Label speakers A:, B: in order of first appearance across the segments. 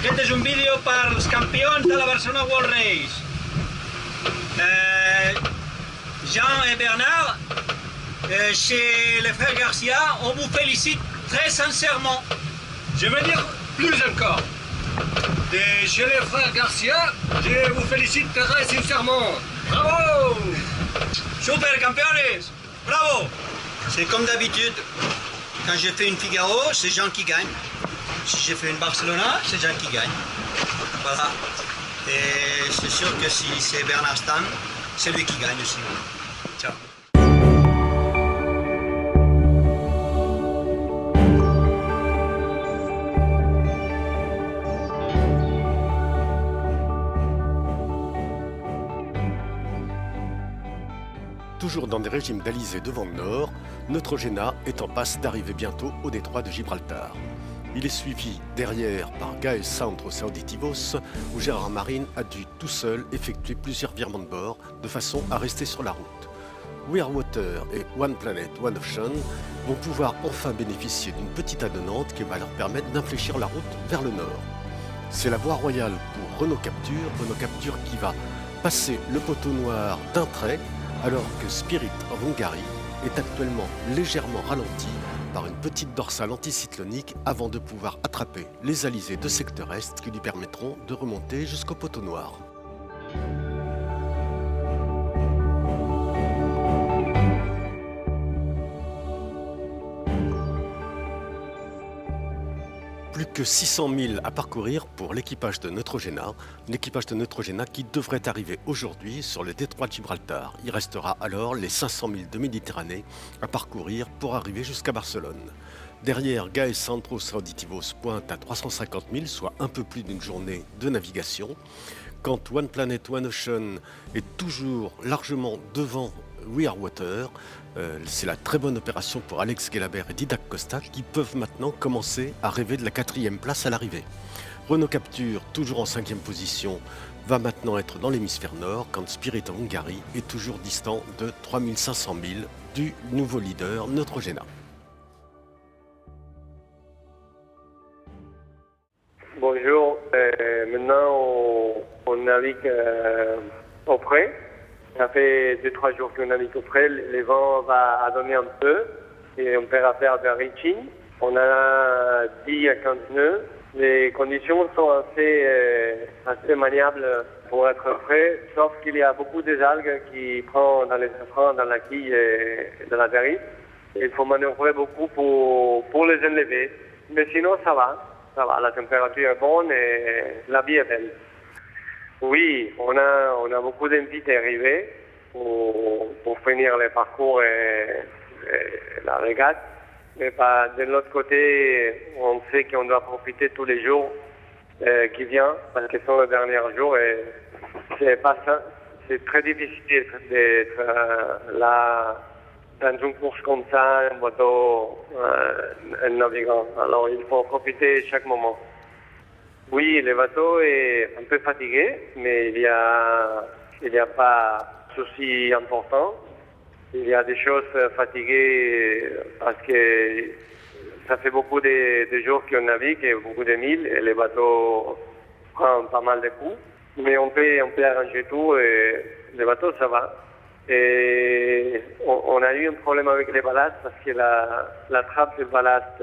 A: Aquest és un vídeo per als campions de la Barcelona World Race. Jean et Bernard, chez les frères Garcia, on vous félicite très sincèrement.
B: Je veux dire plus encore. Et chez les frères Garcia, je vous félicite très sincèrement. Bravo!
A: Super campeones! Bravo! C'est comme d'habitude. Quand j'ai fait une Figaro, c'est Jean qui gagne. Si j'ai fait une Barcelona, c'est Jean qui gagne. Voilà. Et c'est sûr que si c'est Bernard Stan, c'est lui qui gagne aussi. Ciao.
C: Toujours dans des régimes d'Alizé de vent de nord, Neutrogena est en passe d'arriver bientôt au détroit de Gibraltar. Il est suivi derrière par Gaël Centros Auditivos, où Gérard Marine a dû tout seul effectuer plusieurs virements de bord de façon à rester sur la route. We Are Water et One Planet, One Ocean vont pouvoir enfin bénéficier d'une petite adonnante qui va leur permettre d'infléchir la route vers le nord. C'est la voie royale pour Renault Capture qui va passer le poteau noir d'un trait, alors que Spirit of Hungary est actuellement légèrement ralenti par une petite dorsale anticyclonique avant de pouvoir attraper les alizés de secteur est qui lui permettront de remonter jusqu'au poteau noir. Plus que 600 000 à parcourir pour l'équipage de Neutrogena qui devrait arriver aujourd'hui sur le détroit de Gibraltar. Il restera alors les 500 000 de Méditerranée à parcourir pour arriver jusqu'à Barcelone. Derrière, Gaël Centros Auditivos pointe à 350 000, soit un peu plus d'une journée de navigation. Quand One Planet, One Ocean est toujours largement devant We Are Water, c'est la très bonne opération pour Alex Gelabert et Didac Costa qui peuvent maintenant commencer à rêver de la 4e place à l'arrivée. Renault Capture, toujours en 5e position, va maintenant être dans l'hémisphère nord quand Spirit of Hungary est toujours distant de 3500 000 du nouveau leader Neutrogena.
D: Bonjour, maintenant on navigue au frais. Ça fait 2-3 jours qu'on navigue au frais, le vent va donner un peu et on peut faire de reaching. On a 10 à 15 nœuds. Les conditions sont assez maniables pour être frais, sauf qu'il y a beaucoup d'algues qui prennent dans les safrans, dans la quille et dans la dérive. Il faut manœuvrer beaucoup pour les enlever. Mais sinon, ça va, la température est bonne et la vie est belle. Oui, on a beaucoup d'invités arrivés pour finir le parcours et la régate. Mais de l'autre côté, on sait qu'on doit profiter tous les jours qui viennent, parce que ce sont les derniers jours et c'est très difficile d'être là dans une course comme ça, un bateau, un navigant. Alors il faut profiter chaque moment. Oui, le bateau est un peu fatigué, mais il y a pas de souci important. Il y a des choses fatiguées parce que ça fait beaucoup de jours qu'on navigue et beaucoup de milles et le bateau prend pas mal de coups. Mais on peut arranger tout et le bateau ça va. Et on a eu un problème avec les ballasts parce que la trappe de ballast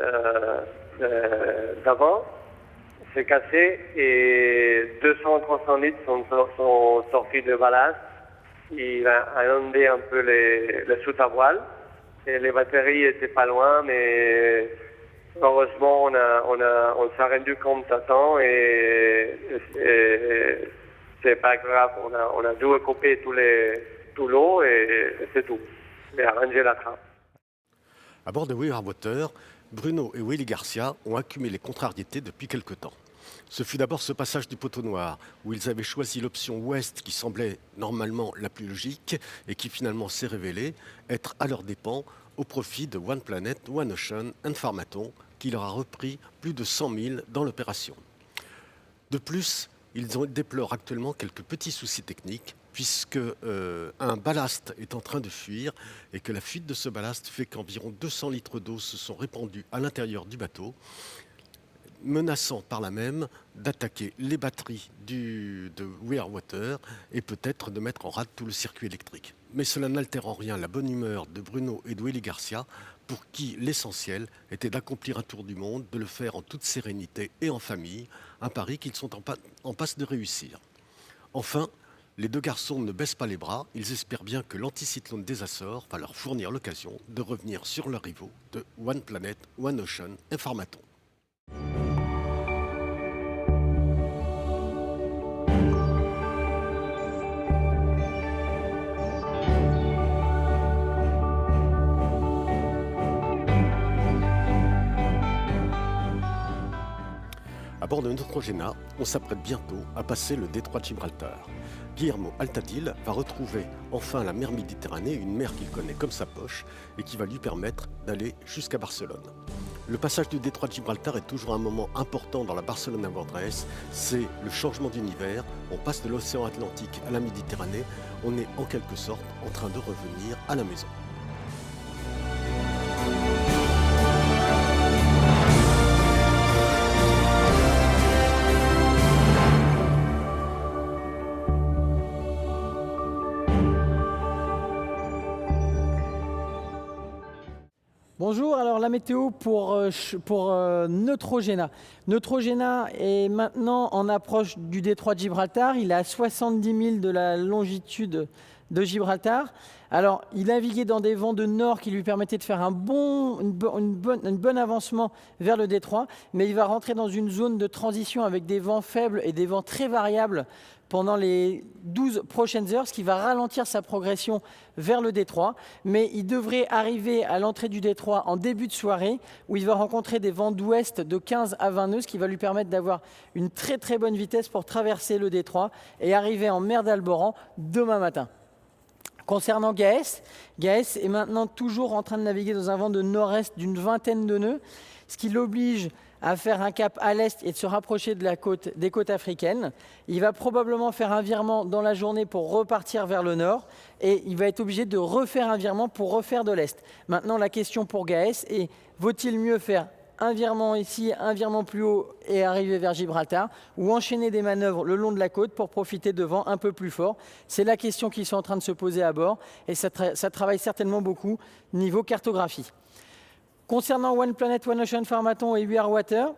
D: d'avant s'est cassée et 200-300 litres sont sortis de ballast. Il a inondé un peu les soutes à voile et les batteries étaient pas loin, mais heureusement on s'est rendu compte à temps et c'est pas grave. On a dû couper tout l'eau et c'est tout. Et arranger la trappe.
C: À bord de We Are Water, Bruno et Willy Garcia ont accumulé les contrariétés depuis quelque temps. Ce fut d'abord ce passage du poteau noir, où ils avaient choisi l'option ouest qui semblait normalement la plus logique et qui finalement s'est révélée être à leurs dépens au profit de One Planet, One Ocean, un Farmaton qui leur a repris plus de 100 000 dans l'opération. De plus, ils déplorent actuellement quelques petits soucis techniques puisque un ballast est en train de fuir et que la fuite de ce ballast fait qu'environ 200 litres d'eau se sont répandus à l'intérieur du bateau. menaçant par là même d'attaquer les batteries de We Are Water et peut-être de mettre en rade tout le circuit électrique. Mais cela n'altère en rien la bonne humeur de Bruno et de Willy Garcia, pour qui l'essentiel était d'accomplir un tour du monde, de le faire en toute sérénité et en famille, un pari qu'ils sont en passe de réussir. Enfin, les deux garçons ne baissent pas les bras, ils espèrent bien que l'anticyclone des Açores va leur fournir l'occasion de revenir sur leurs rivaux de One Planet, One Ocean et Pharmaton. À bord de Neutrogena, on s'apprête bientôt à passer le détroit de Gibraltar. Guillermo Altadil va retrouver enfin la mer Méditerranée, une mer qu'il connaît comme sa poche et qui va lui permettre d'aller jusqu'à Barcelone. Le passage du détroit de Gibraltar est toujours un moment important dans la Barcelone World Race. C'est le changement d'univers. On passe de l'océan Atlantique à la Méditerranée. On est en quelque sorte en train de revenir à la maison.
E: Bonjour, alors la météo pour Neutrogena. Neutrogena est maintenant en approche du détroit de Gibraltar. Il est à 70 000 de la longitude de Gibraltar. Alors, il naviguait dans des vents de nord qui lui permettaient de faire un bon avancement vers le détroit, mais il va rentrer dans une zone de transition avec des vents faibles et des vents très variables pendant les 12 prochaines heures, ce qui va ralentir sa progression vers le détroit. Mais il devrait arriver à l'entrée du détroit en début de soirée, où il va rencontrer des vents d'ouest de 15 à 20 nœuds, ce qui va lui permettre d'avoir une très très bonne vitesse pour traverser le détroit et arriver en mer d'Alboran demain matin. Concernant Gaes, Gaes est maintenant toujours en train de naviguer dans un vent de nord-est d'une vingtaine de nœuds, ce qui l'oblige à faire un cap à l'est et de se rapprocher de des côtes africaines. Il va probablement faire un virement dans la journée pour repartir vers le nord et il va être obligé de refaire un virement pour refaire de l'est. Maintenant, la question pour Gaes est, vaut-il mieux faire un virement ici, un virement plus haut et arriver vers Gibraltar, ou enchaîner des manœuvres le long de la côte pour profiter de vents un peu plus forts? C'est la question qu'ils sont en train de se poser à bord et ça travaille certainement beaucoup niveau cartographie. Concernant One Planet, One Ocean, Pharmaton et We Are Water,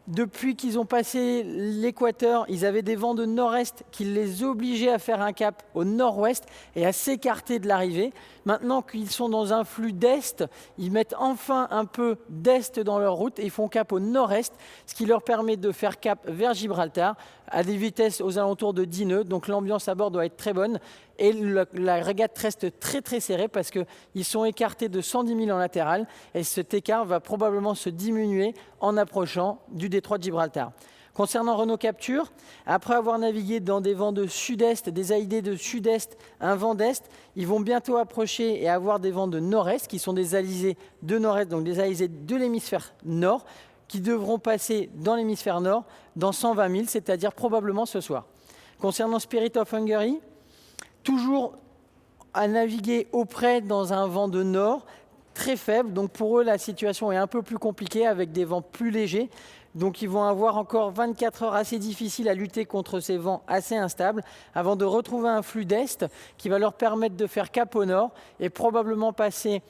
E: depuis qu'ils ont passé l'équateur, ils avaient des vents de nord-est qui les obligeaient à faire un cap au nord-ouest et à s'écarter de l'arrivée. Maintenant qu'ils sont dans un flux d'est, ils mettent enfin un peu d'est dans leur route et ils font cap au nord-est, ce qui leur permet de faire cap vers Gibraltar à des vitesses aux alentours de 10 nœuds. Donc l'ambiance à bord doit être très bonne et la régate reste très très serrée parce qu'ils sont écartés de 110 000 en latéral et cet écart va probablement se diminuer en approchant du détroit de Gibraltar. Concernant Renault Capture, après avoir navigué dans des vents de sud-est, des AID de sud-est, un vent d'est, ils vont bientôt approcher et avoir des vents de nord-est, qui sont des alizés de nord-est, donc des alizés de l'hémisphère nord, qui devront passer dans l'hémisphère nord dans 120 000, c'est-à-dire probablement ce soir. Concernant Spirit of Hungary, toujours à naviguer auprès dans un vent de nord, très faible, donc pour eux la situation est un peu plus compliquée avec des vents plus légers. Donc ils vont avoir encore 24 heures assez difficiles à lutter contre ces vents assez instables avant de retrouver un flux d'est qui va leur permettre de faire cap au nord et probablement passer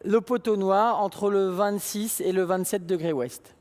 E: le poteau noir entre le 26 et le 27 degrés ouest.